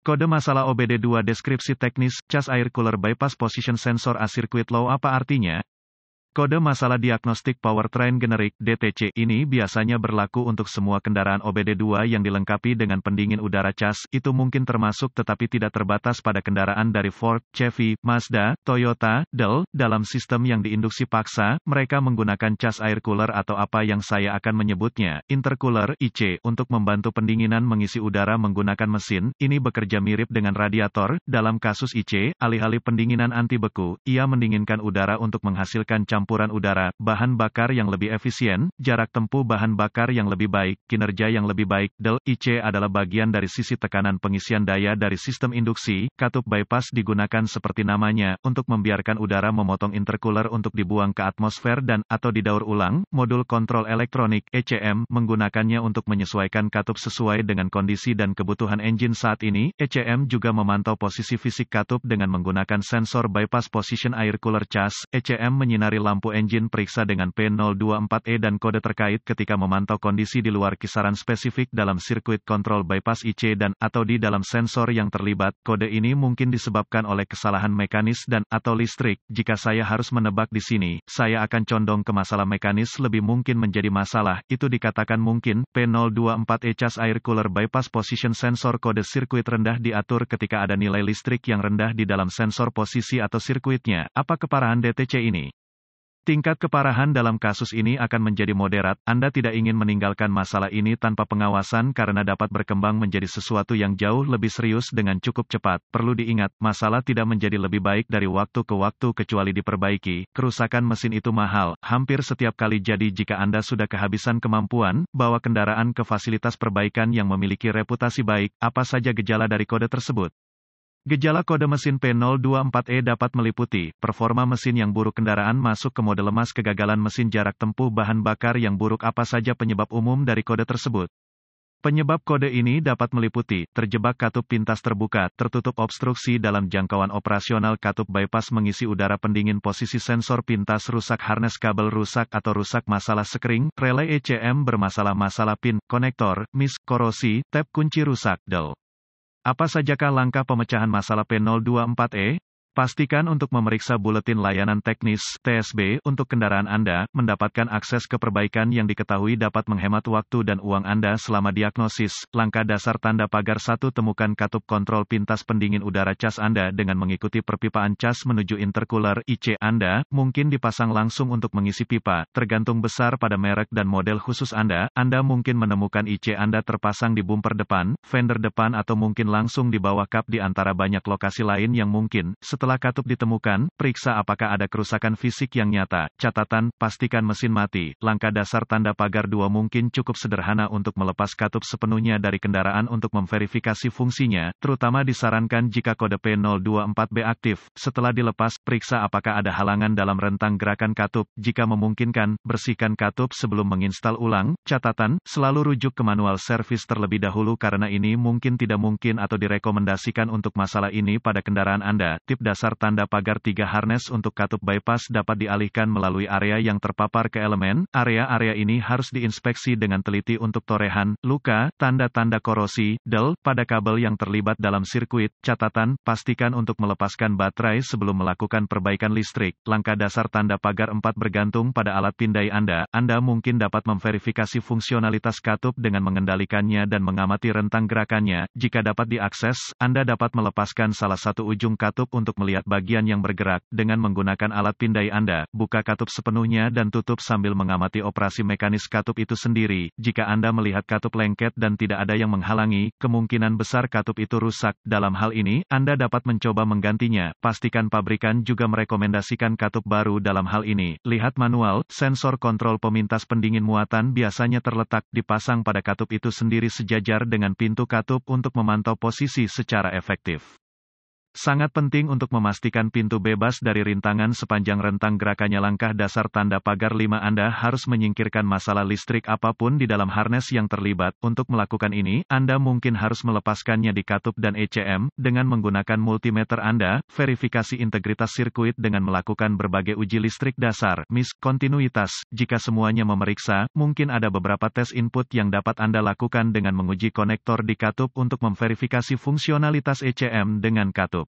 Kode masalah OBD2 deskripsi teknis, cas air cooler bypass position sensor a circuit low apa artinya? Kode masalah diagnostik powertrain generik (DTC) ini biasanya berlaku untuk semua kendaraan OBD2 yang dilengkapi dengan pendingin udara cas, itu mungkin termasuk tetapi tidak terbatas pada kendaraan dari Ford, Chevy, Mazda, Toyota, Dell. Dalam sistem yang diinduksi paksa, mereka menggunakan cas air cooler atau apa yang saya akan menyebutnya, intercooler (IC) untuk membantu pendinginan mengisi udara menggunakan mesin. Ini bekerja mirip dengan radiator. Dalam kasus IC, alih-alih pendinginan anti beku, ia mendinginkan udara untuk menghasilkan campuran udara, bahan bakar yang lebih efisien, jarak tempuh bahan bakar yang lebih baik, kinerja yang lebih baik. Del IC adalah bagian dari sisi tekanan pengisian daya dari sistem induksi. Katup bypass digunakan seperti namanya, untuk membiarkan udara memotong intercooler untuk dibuang ke atmosfer dan, atau didaur ulang. Modul kontrol elektronik, ECM, menggunakannya untuk menyesuaikan katup sesuai dengan kondisi dan kebutuhan engine saat ini. ECM juga memantau posisi fisik katup dengan menggunakan sensor bypass position air cooler cas. ECM menyinari lampu engine periksa dengan P024E dan kode terkait ketika memantau kondisi di luar kisaran spesifik dalam sirkuit kontrol bypass IC dan, atau di dalam sensor yang terlibat. Kode ini mungkin disebabkan oleh kesalahan mekanis dan, atau listrik. Jika saya harus menebak di sini, saya akan condong ke masalah mekanis lebih mungkin menjadi masalah. Itu dikatakan mungkin. P024E cas air cooler bypass position sensor kode sirkuit rendah diatur ketika ada nilai listrik yang rendah di dalam sensor posisi atau sirkuitnya. Apa keparahan DTC ini? Tingkat keparahan dalam kasus ini akan menjadi moderat. Anda tidak ingin meninggalkan masalah ini tanpa pengawasan karena dapat berkembang menjadi sesuatu yang jauh lebih serius dengan cukup cepat. Perlu diingat, masalah tidak menjadi lebih baik dari waktu ke waktu kecuali diperbaiki. Kerusakan mesin itu mahal, hampir setiap kali. Jadi jika Anda sudah kehabisan kemampuan, bawa kendaraan ke fasilitas perbaikan yang memiliki reputasi baik. Apa saja gejala dari kode tersebut? Gejala kode mesin P024E dapat meliputi, performa mesin yang buruk, kendaraan masuk ke mode lemas, kegagalan mesin, jarak tempuh bahan bakar yang buruk. Apa saja penyebab umum dari kode tersebut? Penyebab kode ini dapat meliputi, terjebak katup pintas terbuka, tertutup obstruksi dalam jangkauan operasional katup bypass mengisi udara, pendingin posisi sensor pintas rusak, harness kabel rusak atau rusak, masalah sekring, relay ECM bermasalah, masalah pin, konektor, miss, korosi, tab kunci rusak. Del. Apa sajakah langkah pemecahan masalah P024E? Pastikan untuk memeriksa buletin layanan teknis (TSB) untuk kendaraan Anda. Mendapatkan akses ke perbaikan yang diketahui dapat menghemat waktu dan uang Anda selama diagnosis. Langkah dasar tanda pagar 1. Temukan katup kontrol pintas pendingin udara cas Anda dengan mengikuti perpipaan cas menuju intercooler IC Anda. Mungkin dipasang langsung untuk mengisi pipa, tergantung besar pada merek dan model khusus Anda. Anda mungkin menemukan IC Anda terpasang di bumper depan, fender depan, atau mungkin langsung di bawah kap di antara banyak lokasi lain yang mungkin. Setelah katup ditemukan, periksa apakah ada kerusakan fisik yang nyata. Catatan, pastikan mesin mati. Langkah dasar tanda pagar 2 mungkin cukup sederhana untuk melepas katup sepenuhnya dari kendaraan untuk memverifikasi fungsinya, terutama disarankan jika kode P024B aktif. Setelah dilepas, periksa apakah ada halangan dalam rentang gerakan katup. Jika memungkinkan, bersihkan katup sebelum menginstal ulang. Catatan, selalu rujuk ke manual servis terlebih dahulu karena ini mungkin tidak mungkin atau direkomendasikan untuk masalah ini pada kendaraan Anda. Tip dasar tanda pagar 3. Harness untuk katup bypass dapat dialihkan melalui area yang terpapar ke elemen. Area-area ini harus diinspeksi dengan teliti untuk torehan, luka, tanda-tanda korosi, del, pada kabel yang terlibat dalam sirkuit. Catatan, pastikan untuk melepaskan baterai sebelum melakukan perbaikan listrik. Langkah dasar tanda pagar 4. Bergantung pada alat pindai Anda. Anda mungkin dapat memverifikasi fungsionalitas katup dengan mengendalikannya dan mengamati rentang gerakannya. Jika dapat diakses, Anda dapat melepaskan salah satu ujung katup untuk melihat bagian yang bergerak. Dengan menggunakan alat pindai Anda, buka katup sepenuhnya dan tutup sambil mengamati operasi mekanis katup itu sendiri. Jika Anda melihat katup lengket dan tidak ada yang menghalangi, kemungkinan besar katup itu rusak. Dalam hal ini, Anda dapat mencoba menggantinya. Pastikan pabrikan juga merekomendasikan katup baru dalam hal ini. Lihat manual. Sensor kontrol pemintas pendingin muatan biasanya terletak, dipasang pada katup itu sendiri sejajar dengan pintu katup untuk memantau posisi secara efektif. Sangat penting untuk memastikan pintu bebas dari rintangan sepanjang rentang gerakannya. Langkah dasar tanda pagar 5 Anda harus menyingkirkan masalah listrik apapun di dalam harness yang terlibat. Untuk melakukan ini, Anda mungkin harus melepaskannya di katup dan ECM, dengan menggunakan multimeter Anda, verifikasi integritas sirkuit dengan melakukan berbagai uji listrik dasar, kontinuitas. Jika semuanya memeriksa, mungkin ada beberapa tes input yang dapat Anda lakukan dengan menguji konektor di katup untuk memverifikasi fungsionalitas ECM dengan katup.